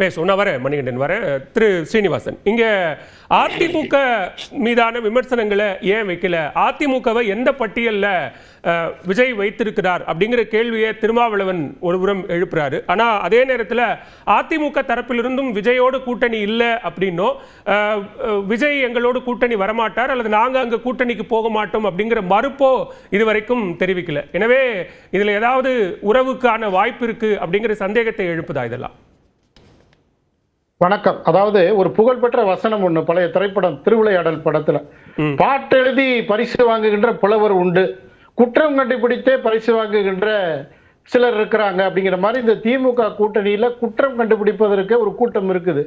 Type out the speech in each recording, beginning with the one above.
பேசுவோம். நான் வரேன், மணிகண்டன் வரேன். திரு ஸ்ரீனிவாசன், இங்க அதிமுக மீதான விமர்சனங்களை ஏன் வைக்கல? அதிமுகவை எந்த பட்டியல்ல விஜய் வைத்திருக்கிறார் அப்படிங்கிற கேள்வியை திருமாவளவன் ஒருபுறம் எழுப்புறாரு. ஆனா அதே நேரத்தில் அதிமுக தரப்பிலிருந்தும் விஜயோடு கூட்டணி இல்லை அப்படின்னோ, விஜய் எங்களோடு கூட்டணி வரமாட்டார் அல்லது நாங்க அங்க கூட்டணிக்கு போக மாட்டோம் அப்படிங்கிற மறுப்போ இதுவரைக்கும் தெரிவிக்கல. எனவே இதுல ஏதாவது உறவுக்கான வாய்ப்பு இருக்கு அப்படிங்கிற சந்தேகத்தை எழுப்புதா இதெல்லாம்? வணக்கம். அதாவது ஒரு புகழ்பெற்ற வசனம் ஒண்ணு பழைய திரைப்படம் திருவிளையாடல் படத்துல, பாட்டு எழுதி பரிசு வாங்குகின்ற புலவர் உண்டு, குற்றம் கண்டுபிடித்தே பரிசு வாங்குகின்ற சிலர் இருக்கிறாங்க அப்படிங்கிற மாதிரி இந்த திமுக கூட்டணியில குற்றம் கண்டுபிடிப்பதற்கு ஒரு கூட்டம் இருக்குது.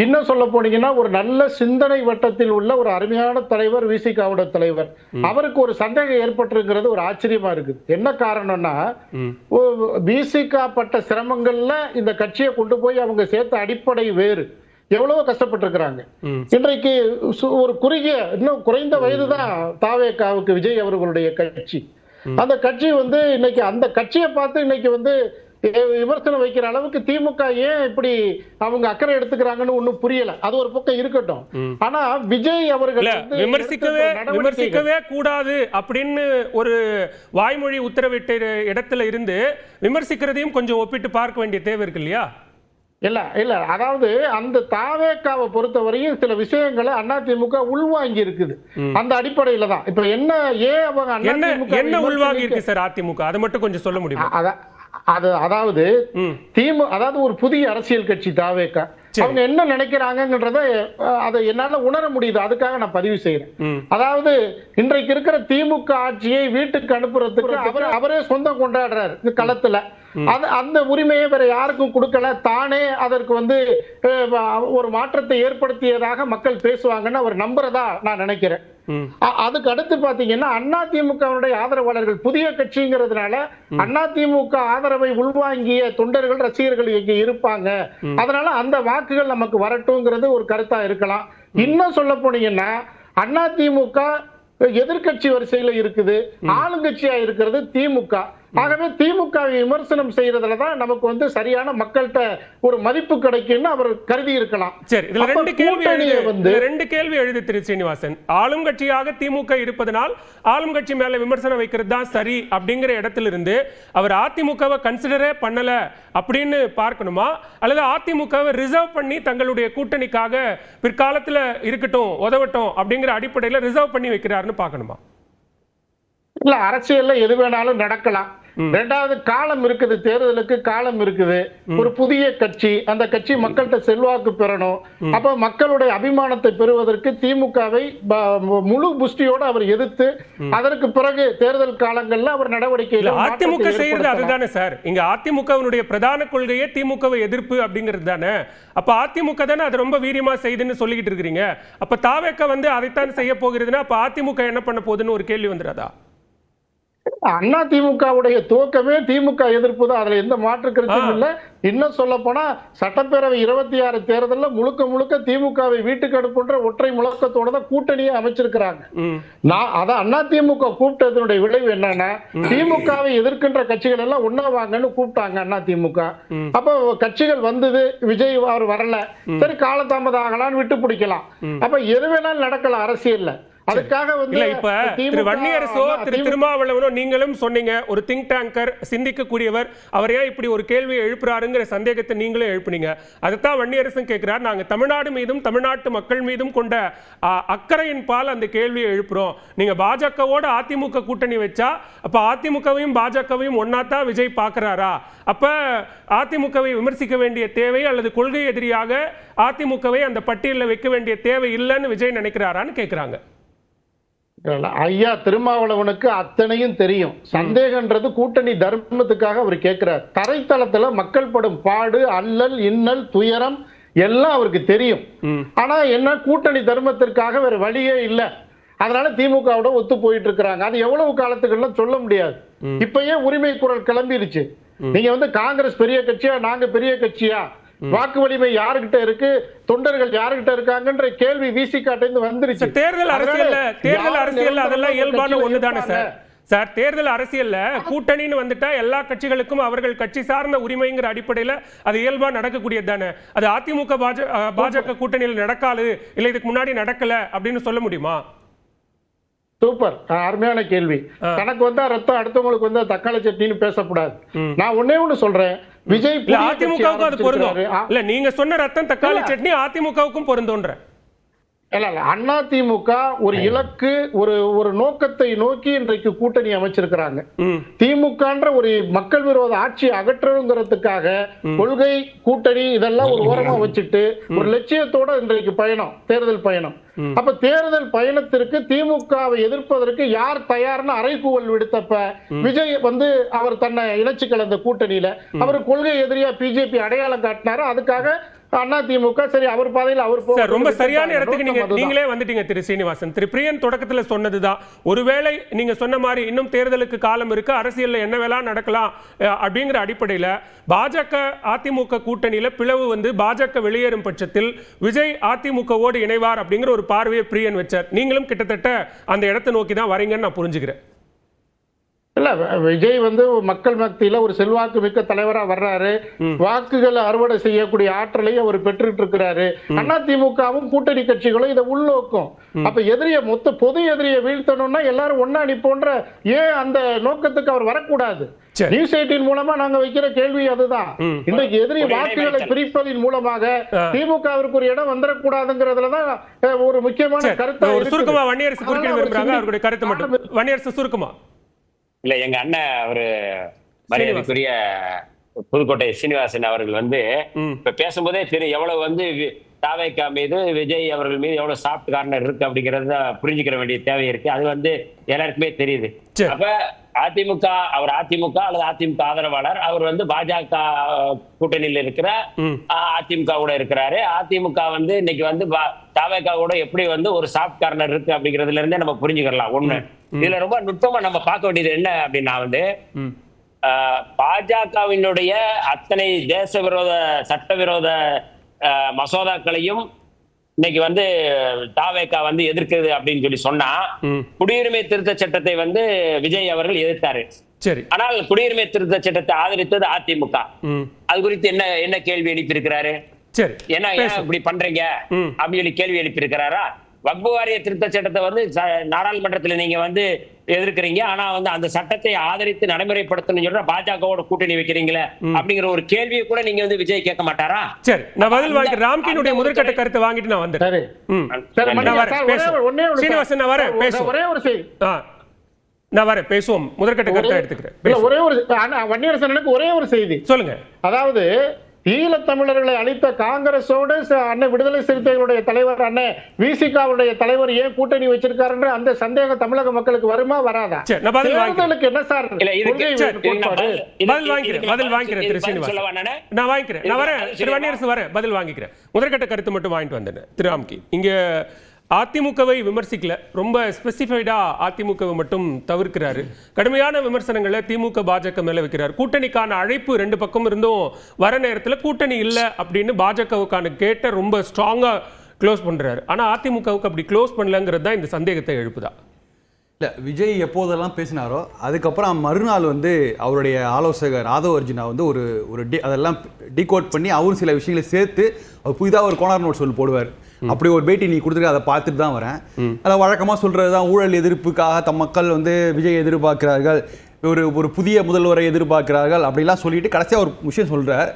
இன்னும் சொல்ல போனீங்கன்னா ஒரு நல்ல சிந்தனை வட்டத்தில் உள்ள ஒரு அருமையான தலைவர் விசிகாவோட தலைவர், அவருக்கு ஒரு சந்தேகம் ஏற்பட்டிருக்கிறது ஒரு ஆச்சரியமா இருக்குது. என்ன காரணம்னா, விசிகா பட்ட சிரமங்கள்ல இந்த கட்சியை கொண்டு போய் அவங்க சேர்த்த அடிப்படை வேறு எவ்வளவோ கஷ்டப்பட்டு இருக்கிறாங்க. இன்றைக்கு ஒரு குறுகிய இன்னும் குறைந்த வயதுதான் தாவேகாவுக்கு விஜய் அவர்களுடைய கட்சி. அந்த கட்சி இன்னைக்கு அந்த கட்சியை பார்த்து இன்னைக்கு விமர்சனம் வைக்கிற அளவுக்கு திமுக ஏன் இப்படி அவங்க அக்கறை எடுத்துக்கிறாங்கன்னு ஒண்ணும் புரியல. அது ஒரு பக்கம் இருக்கட்டும். ஆனா விஜய் அவர்கள் விமர்சிக்கவே கூடாது அப்படின்னு ஒரு வாய்மொழி உத்தரவிட்ட இடத்துல இருந்து விமர்சிக்கிறதையும் கொஞ்சம் ஒப்பிட்டு பார்க்க வேண்டிய தேவை இருக்கு இல்லையா? இல்ல அதாவது அந்த தாவேகாவை பொறுத்தவரையும் சில விஷயங்களை அதிமுக உள்வாங்கி இருக்குது. அந்த அடிப்படையில தான் இப்ப என்ன ஏன் அவங்க என்ன உள்வாங்கி இருக்கு சார் அதிமுக, அதை மட்டும் கொஞ்சம் சொல்ல முடியுமா? அதாவது அதாவது ஒரு புதிய அரசியல் கட்சி தாவேகா, அவங்க என்ன நினைக்கிறாங்கன்றத அதை என்னால உணர முடியுது. அதுக்காக நான் பதிவு செய்யறேன். அதாவது இன்றைக்கு இருக்கிற திமுக ஆட்சியை வீட்டுக்கு அனுப்புறதுக்கு அவரே சொந்தம் கொண்டாடுறாரு களத்துல. அந்த உரிமையை வேற யாருக்கும் கொடுக்கல. தானே அதற்கு ஒரு மாற்றத்தை ஏற்படுத்தியதாக மக்கள் பேசுவாங்கன்னு அவர் நம்புறதா நான் நினைக்கிறேன். அதுக்கு அடுத்து பாத்தீங்கன்னா அதிமுகவுடைய ஆதரவாளர்கள் புதிய கட்சிங்கிறதுனால அதிமுக ஆதரவை உள்வாங்கிய தொண்டர்கள் ரசிகர்கள் இங்க இருப்பாங்க. அதனால அந்த வாக்குகள் நமக்கு வரட்டும்ங்கிறது ஒரு கருத்தா இருக்கலாம். இன்னும் சொல்ல போனீங்கன்னா அதிமுக எதிர்கட்சி வரிசையில இருக்குது, ஆளுங்கட்சியா இருக்கிறது திமுக. ஆகவே திமுக விமர்சனம் செய்யறதுலதான் நமக்கு சரியான மக்கள்கிட்ட ஒரு மதிப்பு கிடைக்கும்னு அவர் கருதி இருக்கலாம். சரி, இதுல ரெண்டு கேள்வி எழுதி திரு ஸ்ரீனிவாசன். ஆளும் கட்சியாக திமுக இருப்பதனால் ஆளும் கட்சி மேல விமர்சனம் வைக்கிறது தான் சரி அப்படிங்கிற இடத்துல இருந்து அவர் அதிமுகவை கன்சிடரே பண்ணல அப்படின்னு பார்க்கணுமா, அல்லது அதிமுகவை ரிசர்வ் பண்ணி தங்களுடைய கூட்டணிக்காக பிற்காலத்துல இருக்கட்டும் உதவட்டும் அப்படிங்கிற அடிப்படையில் ரிசர்வ் பண்ணி வைக்கிறாருன்னு பார்க்கணுமா? இல்ல, அரசியல்ல எது வேணாலும் நடக்கலாம். ரெண்டாவது காலம் இருக்குது, தேர்தலுக்கு காலம் இருக்குது. ஒரு புதிய கட்சி, அந்த கட்சி மக்கள்கிட்ட செல்வாக்கு பெறணும். அப்ப மக்களுடைய அபிமானத்தை பெறுவதற்கு திமுகவை முழு புஷ்டியோடு அவர் எதிர்த்து அதற்கு பிறகு தேர்தல் காலங்கள்ல அவர் நடவடிக்கை அதிமுக செய்யறது அதுதானே சார். இங்க அதிமுகவினுடைய பிரதான கொள்கையே திமுகவை எதிர்ப்பு அப்படிங்கிறது தானே. அப்ப அதிமுக தானே அது ரொம்ப வீரியமா செய்துன்னு சொல்லிக்கிட்டு இருக்கிறீங்க. அப்ப தாவேக அதைத்தான் செய்ய போகிறதுன்னா அப்ப அதிமுக என்ன பண்ண போகுதுன்னு ஒரு கேள்வி வந்துடாதா? அதிமுகவுடைய துவக்கமே திமுக எதிர்ப்பு தான், அதுல எந்த மாற்று கருத்தும் இல்ல. இன்னும் சொல்ல போனா சட்டப்பேரவை 26 தேர்தல்ல முழுக்க முழுக்க திமுகவை வீட்டுக்கு அனுப்புன்ற ஒற்றை முழக்கத்தோட தான் கூட்டணியை அமைச்சிருக்கிறாங்க. அதான் அதிமுக கூப்பிட்டதனுடைய விளைவு என்னன்னா, திமுகவை எதிர்க்கின்ற கட்சிகள் எல்லாம் ஒன்னா வாங்கன்னு கூப்பிட்டாங்க அதிமுக. அப்ப கட்சிகள் வந்தது, விஜய் அவர் வரல, சரி காலதாமதம் ஆகலான்னு விட்டு பிடிக்கலாம். அப்ப எது வேணாலும் நடக்கலாம் அரசியல்ல. அதுக்காக திருமாவளவனோ நீங்களும் சொன்னீங்க ஒரு திங்க் டேங்கர், சிந்திக்கக்கூடியவர், அவர் ஏன் இப்படி ஒரு கேள்வியை எழுப்புறாருங்கிற சந்தேகத்தை நீங்களும் எழுப்புனீங்க. அதுதான் வன்னியரசும் கேட்கிறார். நாங்க தமிழ்நாடு மீதும் தமிழ்நாட்டு மக்கள் மீதும் கொண்ட அக்கறையின் பால் அந்த கேள்வியை எழுப்புறோம். நீங்க பாஜகவோட அதிமுக கூட்டணி வச்சா அப்ப அதிமுகவையும் பாஜகவையும் ஒன்னாத்தான் விஜய் பாக்குறாரா? அப்ப அதிமுகவை விமர்சிக்க வேண்டிய தேவை அல்லது கொள்கை எதிரியாக அதிமுகவை அந்த பட்டியலில் வைக்க வேண்டிய தேவை இல்லைன்னு விஜய் நினைக்கிறாரான்னு கேட்கிறாங்க. ஐயா திருமாவளவனுக்கு அத்தனையும் தெரியும். சந்தேகன்றது கூட்டணி தர்மத்துக்காக அவர் கேட்கிறார். தரைத்தளத்துல மக்கள் படும் பாடு, அல்லல், இன்னல், துயரம் எல்லாம் அவருக்கு தெரியும். ஆனா என்ன, கூட்டணி தர்மத்திற்காக வேற வழியே இல்லை. அதனால திமுகவோட ஒத்து போயிட்டு இருக்கிறாங்க. அது எவ்வளவு காலத்துக்கு சொல்ல முடியாது. இப்பயே உரிமை குரல் கிளம்பிருச்சு. நீங்க காங்கிரஸ் பெரிய கட்சியா, நாங்க பெரிய கட்சியா, வாக்கு வலிமை யாருகிட்ட இருக்கு, தொண்டர்கள் யாருகிட்ட இருக்காங்கன்ற கேள்வி விசிகாட்ட இருந்து வந்துருச்சு. தேர்தல் அரசியல் அதெல்லாம் இயல்பான ஒண்ணுதானே சார். சார், தேர்தல் அரசியல்ல கூட்டணின்னு வந்துட்டா எல்லா கட்சிகளுக்கும் அவர்கள் கட்சி சார்ந்த உரிமைங்கிற அடிப்படையில் அது இயல்பா நடக்கக்கூடியது தானே. அது அதிமுக பாஜக கூட்டணியில் நடக்காது, இல்ல இதுக்கு முன்னாடி நடக்கல அப்படின்னு சொல்ல முடியுமா? சூப்பர், அருமையான கேள்வி. தனக்கு வந்தா ரத்தம், அடுத்தவங்களுக்கு வந்தா தக்காளி சட்னின்னு பேசக்கூடாது. நான் ஒன்னே ஒண்ணு சொல்றேன், விஜய் அதிமுகவுக்கும் அது பொருந்தும் இல்ல? நீங்க சொன்ன ரத்தம் தக்காளி சட்னி அதிமுகவுக்கும் பொருந்தும்ன்ற இல்ல அதிமுக ஒரு இலக்கு, ஒரு நோக்கத்தை நோக்கி இன்றைக்கு கூட்டணி அமைச்சிருக்கிறாங்க. திமுகன்ற ஒரு மக்கள் விரோத ஆட்சி அகற்றுங்கிறதுக்காக கொள்கை கூட்டணி இதெல்லாம் ஒரு ஓரமா வச்சுட்டு ஒரு லட்சியத்தோட இன்றைக்கு பயணம், தேர்தல் பயணம். அப்ப தேர்தல் பயணத்திற்கு திமுகவை எதிர்ப்பதற்கு யார் தயார்னு அறைகூவல் விடுத்தப்ப விஜய் அவர் தன்னை இணைச்சு கலந்த கூட்டணியில அவர் கொள்கை எதிரியா பிஜேபி அடையாளம் காட்டினாரு. அதுக்காக அதிமுக சரி அவர் பாதையில் அவர் போக ரொம்ப சரியான இடத்துக்கு நீங்களே வந்துட்டீங்க திரு சீனிவாசன். திரு பிரியன் தொடக்கத்துல சொன்னதுதான், ஒருவேளை நீங்க சொன்ன மாதிரி இன்னும் தேர்தலுக்கு காலம் இருக்கு, அரசியல்ல என்ன வேலை நடக்கலாம் அப்படிங்கிற அடிப்படையில பாஜக அதிமுக கூட்டணியில பிளவு பாஜக வெளியேறும் பட்சத்தில் விஜய் அதிமுகவோடு இணைவார் அப்படிங்கிற ஒரு பார்வையை பிரியன் வச்சார். நீங்களும் கிட்டத்தட்ட அந்த இடத்தை நோக்கி தான் வரீங்கன்னு நான் புரிஞ்சுக்கிறேன். இல்ல, விஜய் மக்கள் மத்தியில ஒரு செல்வாக்கு மிக்க தலைவரா வர்றாரு, வாக்குகளை அறுவடை செய்யக்கூடிய ஆற்றலை அவர் பெற்றுட்டு இருக்கிறாரு. அதிமுகவும் கூட்டணி கட்சிகளும் இதை உள்நோக்கும். அப்ப எதிரிய பொது எதிரியை வீழ்த்தணும்னா எல்லாரும் ஒன்னா நிப்போன்ற ஏன் அந்த நோக்கத்துக்கு அவர் வரக்கூடாது? நியூஸ் 18 மூலமா நாங்க வைக்கிற கேள்வி அதுதான். இன்றைக்கு எதிரி வாக்குகளை பிரிப்பதின் மூலமாக திமுகவிற்கு ஒரு இடம் வந்துடக்கூடாதுங்கிறதுலதான் ஒரு முக்கியமான கருத்து. சுருக்கமா வன்னியரசு குறுக்கிட விரும்புறாங்க, அவருடைய கருத்து மட்டும் வன்னியரசு சுருக்கமா. இல்ல, எங்க அண்ணன் ஒரு மரியாதைக்குரிய புதுக்கோட்டை சீனிவாசன் அவர்கள் இப்ப பேசும்போதே தெரியும் எவ்வளவு தாவேகா மீது விஜய் அவர்கள் மீது எவ்வளவு சாஃப்ட் கார்னர் இருக்கு அப்படிங்கறத புரிஞ்சுக்கிற வேண்டிய தேவை இருக்கு. அது எல்லாருக்குமே தெரியுது. அப்ப அதிமுக, அவர் அதிமுக அல்லது அதிமுக ஆதரவாளர், அவர் பாஜக கூட்டணியில் இருக்கிற அதிமுக கூட இருக்கிறாரு. அதிமுக இன்னைக்கு தாவேகா கூட எப்படி ஒரு சாஃப்ட் கார்னர் இருக்கு அப்படிங்கறதுல இருந்தே நம்ம புரிஞ்சுக்கலாம். ஒண்ணு, இதுல ரொம்ப நுட்பமா நம்ம பார்க்க வேண்டியது என்ன அப்படின்னா பாஜகவினுடைய அத்தனை தேச விரோத சட்டவிரோத மசோதாக்களையும் இன்னைக்கு தாவேகா எதிர்க்குது அப்படின்னு சொன்னா குடியுரிமை திருத்த சட்டத்தை விஜய் அவர்கள் எதிர்த்தாரு. சரி, ஆனால் குடியுரிமை திருத்த சட்டத்தை ஆதரித்தது அதிமுக. அது குறித்து என்ன கேள்வி எழுப்பியிருக்கிறாரு? சரி, ஏன் இப்படி பண்றீங்க அப்படின்னு சொல்லி கேள்வி எழுப்பியிருக்கிறாரா? வக்பு வாரிய திருத்த சட்டத்தை நாடாளுமன்றத்தில் நீங்க எதிர்க்கிறீங்க, ஆனா அந்த சட்டத்தை ஆதரித்து நடைமுறைப்படுத்தணும் சொல்ற பாஜகவோட கூட்டணி வைக்கிறீங்களே அப்படிங்கிற ஒரு கேள்வியை கூட நீங்க விஜய் கேட்க மாட்டாரா? சரி, நான் பதில் வாங்கிக்கிறேன். ராம்கினுடைய முதற்கட்ட கருத்தை வாங்கிட்டு நான் வந்துட்டேன். சீனிவாசன் நான் வரேன், பேசுவோம். ஒரே ஒரு செய்தி நான் வரேன், பேசுவோம். முதற்கட்ட கருத்தை எடுத்துக்கிறேன். ஒரே ஒரு வன்னியரசனுக்கு ஒரே ஒரு செய்தி சொல்லுங்க. அதாவது ஈழத்தமிழர்களை அளித்த காங்கிரஸோடு அண்ணன் விடுதலை சிறுத்தைகளுடைய தலைவர் அண்ணன் விசிகாவுடைய தலைவர் ஏன் கூட்டணி வச்சிருக்காருன்ற அந்த சந்தேகம் தமிழக மக்களுக்கு வருமா வராதா? தேர்தலுக்கு என்ன சார் பதில் வாங்கிக்கிறேன் திரு சீனிவாசன், நான் வாங்கிக்கிறேன். நான் வரேன் திரு வன்னியரசு, வரேன், பதில் வாங்கிக்கிறேன். முதற்கட்ட கருத்து மட்டும் வாங்கிட்டு வந்தேன். திரு ராம்கி இங்க அதிமுகவை விமர்சிக்கல, ரொம்ப ஸ்பெசிஃபைடா அதிமுகவை மட்டும் தவிர்க்கிறாரு. கடுமையான விமர்சனங்களை திமுக பாஜக மேல வைக்கிறார். கூட்டணிக்கான அழைப்பு ரெண்டு பக்கம் இருந்தும் வர நேரத்தில் கூட்டணி இல்லை அப்படின்னு பாஜகவுக்கான கேட்ட ரொம்ப ஸ்ட்ராங்கா க்ளோஸ் பண்றாரு. ஆனா அதிமுகவுக்கு அப்படி க்ளோஸ் பண்ணலங்கிறது தான் இந்த சந்தேகத்தை எழுப்புதா? இல்லை, விஜய் எப்போதெல்லாம் பேசினாரோ அதுக்கப்புறம் மறுநாள் அவருடைய ஆலோசகர் ஆதவ் அர்ஜுனா அதெல்லாம் டீகோட் பண்ணி அவரும் சில விஷயங்களை சேர்த்து புதிதாக ஒரு கோனார் நோட் சொல்லி போடுவார். அப்படி ஒரு பேட்டி நீ கொடுத்துருக்க, அதை பார்த்துட்டு தான் வரேன். அதை வழக்கமாக சொல்றதுதான், ஊழல் எதிர்ப்புக்காக தம் மக்கள் விஜய் எதிர்பார்க்கிறார்கள், ஒரு புதிய முதல்வரை எதிர்பார்க்கிறார்கள் அப்படிலாம் சொல்லிட்டு கடைசியாக ஒரு விஷயம் சொல்றார்.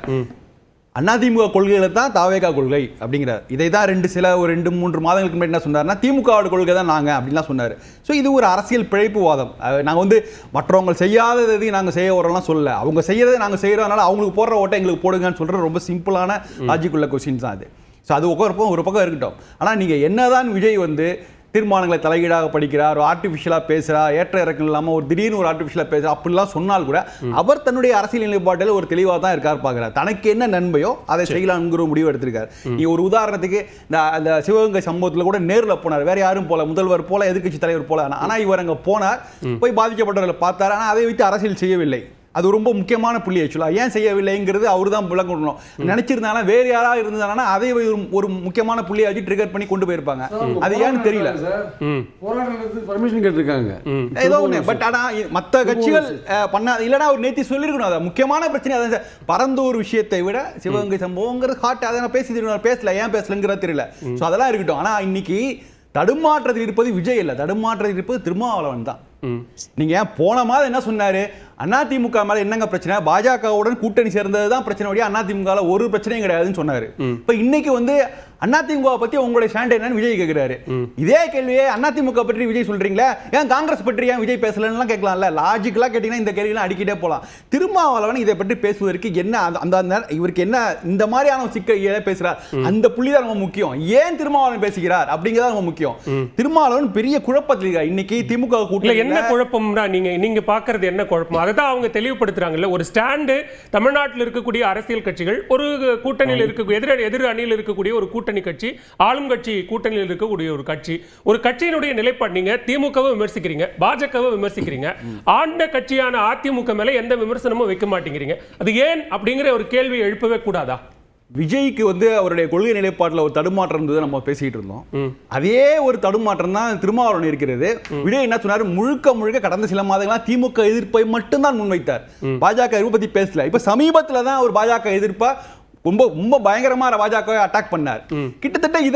அதிமுக கொள்கையில தான் தாவேகா கொள்கை அப்படிங்கிறார். இதை தான் ஒரு 2-3 மாதங்களுக்கு முன்னாடி என்ன சொன்னார்னா திமுகவோட கொள்கை தான் நாங்க அப்படின்லாம் சொன்னார். ஸோ இது ஒரு அரசியல் பிழைப்புவாதம். நாங்கள் மற்றவங்க செய்யாததை நாங்கள் செய்ய வரோம்லாம் சொல்லல, அவங்க செய்யறதை நாங்கள் செய்யறதுனால அவங்களுக்கு போடுற ஓட்டை எங்களுக்கு போடுங்கன்னு சொல்ற ரொம்ப சிம்பிளான லாஜிக் உள்ள கொஸ்டின்ஸ் தான் அது. ஸோ அது ஒரு பக்கம் இருக்கட்டும். ஆனால் நீங்கள் என்னதான் விஜய் தீர்மானங்களை தலையீடாக படிக்கிறார், ஆர்டிஃபிஷியலாக பேசுகிறார், ஏற்ற இறக்கம் இல்லாமல் ஒரு திடீர்னு ஒரு ஆர்டிஃபிஷியலாக பேசுகிறார் அப்படிலாம் சொன்னால் கூட அவர் தன்னுடைய அரசியல் நிலைப்பாட்டில் ஒரு தெளிவாக தான் இருக்கார் பார்க்குறார். தனக்கு என்ன நன்மையோ அதை செய்யலாம்ங்கிற முடிவு எடுத்திருக்காரு. நீ ஒரு உதாரணத்துக்கு அந்த சிவகங்கை சம்பவத்தில் கூட நேரில் போனார், வேற யாரும் போல, முதல்வர் போல, எதிர்கட்சி தலைவர் போல. ஆனால் இவர் அங்கே போனார், போய் பாதிக்கப்பட்டவர்களை பார்த்தார், ஆனால் அதை வைத்து அரசியல் செய்யவில்லை. அது ரொம்ப முக்கியமான புள்ளி ஆக்சுவலா. ஏன் செய்யவில்லைங்கிறது அவரு தான் விளங்கணும். நினைச்சிருந்தாலும் வேற யாராவது இருந்தாங்கன்னா அதை ஒரு முக்கியமான புள்ளியை வச்சு ட்ரிகர் பண்ணி கொண்டு போயிருப்பாங்க. அது ஏன்னு தெரியல. பர்மிஷன் கேட்டிருக்காங்க ஏதோ ஒண்ணு. பட் ஆனா மத்த கட்சிகள் பண்ண இல்லைன்னா அவர் நேத்தி சொல்லிருக்கணும். அது முக்கியமான பிரச்சனை. அதை பரந்தூர் விஷயத்தை விட சிவகங்கை சம்பவங்கிறது ஹாட். அதை நான் பேசல, ஏன் பேசலங்கிறது தெரியல. சோ அதெல்லாம் இருக்கட்டும். ஆனா இன்னைக்கு தடுமாற்றத்தில் இருப்பது விஜய் இல்ல, தடுமாற்றத்தில் இருப்பது திருமாவளவன் தான். நீங்க ஏன் போன மாதம் என்ன சொன்னாரு, அதிமுக மேல என்னங்க பிரச்சனை, பாஜகவுடன் கூட்டணி சேர்ந்ததுதான் பிரச்சனை, அதிமுக ஒரு பிரச்சனையும் கிடையாதுன்னு சொன்னாரு. இப்ப இன்னைக்கு வந்து அதிமுக பத்தி உங்களுடைய ஸ்டாண்ட் என்னன்னு விஜய் கேட்கிறாரு. இதே கேள்வியே அதிமுக பற்றி விஜய் சொல்றீங்களா, ஏன் காங்கிரஸ் பற்றி ஏன் விஜய் பேசலன்னு கேட்கலாம்ல. லாஜிக்கலா கேட்டீங்கன்னா இந்த கேள்வியெல்லாம் அடிக்கிட்டே போலாம். திருமாவளவன் இதை பற்றி பேசுவதற்கு என்ன அந்த இவருக்கு என்ன இந்த மாதிரியான சிக்கலை பேசுறார், அந்த புள்ளி தான் ரொம்ப முக்கியம். ஏன் திருமாவளவன் பேசுகிறார் அப்படிங்கிறதா ரொம்ப முக்கியம். திருமாவளவன் பெரிய குழப்பத்தில் இருக்கார். இன்னைக்கு திமுக கூட்டணி என்ன குழப்பம்னா நீங்க பாக்குறது என்ன குழப்பம், அதான் அவங்க தெளிவுபடுத்துறாங்கல்ல. ஒரு ஸ்டாண்டு தமிழ்நாட்டில் இருக்கக்கூடிய அரசியல் கட்சிகள் ஒரு கூட்டணியில் இருக்கக்கூடிய எதிர் அணியில் இருக்கக்கூடிய ஒரு கூட்டணி கட்சி, ஆளும் கட்சி கூட்டணியில் இருக்கக்கூடிய ஒரு கட்சியினுடைய நிலைப்பாடு. நீங்க திமுகவை விமர்சிக்கிறீங்க, பாஜகவை விமர்சிக்கிறீங்க, ஆண்ட கட்சியான அதிமுக மேல எந்த விமர்சனமும் வைக்க மாட்டேங்கிறீங்க. அது ஏன் அப்படிங்கிற ஒரு கேள்வியை எழுப்பவே கூடாதா? விஜய்க்கு வந்து அவருடைய கொள்கை நிலைப்பாட்டில் ஒரு தடுமாற்றம் இருந்தது நம்ம பேசிட்டு இருந்தோம். அதே ஒரு தடுமாற்றம் தான் திருமாவளவன் இருக்கிறது. விஜய் என்ன சொன்னாரு, முழுக்க கடந்த சில மாதங்களா திமுக எதிர்ப்பை மட்டும்தான் முன்வைத்தார், பாஜக எதிர்ப்பு பத்தி பேசல. இப்ப சமீபத்துல தான் ஒரு பாஜக எதிர்ப்பா ரொம்ப பயங்கரமா பாஜகவை அட்டாக் பண்ணார். கிட்டத்தட்ட இதை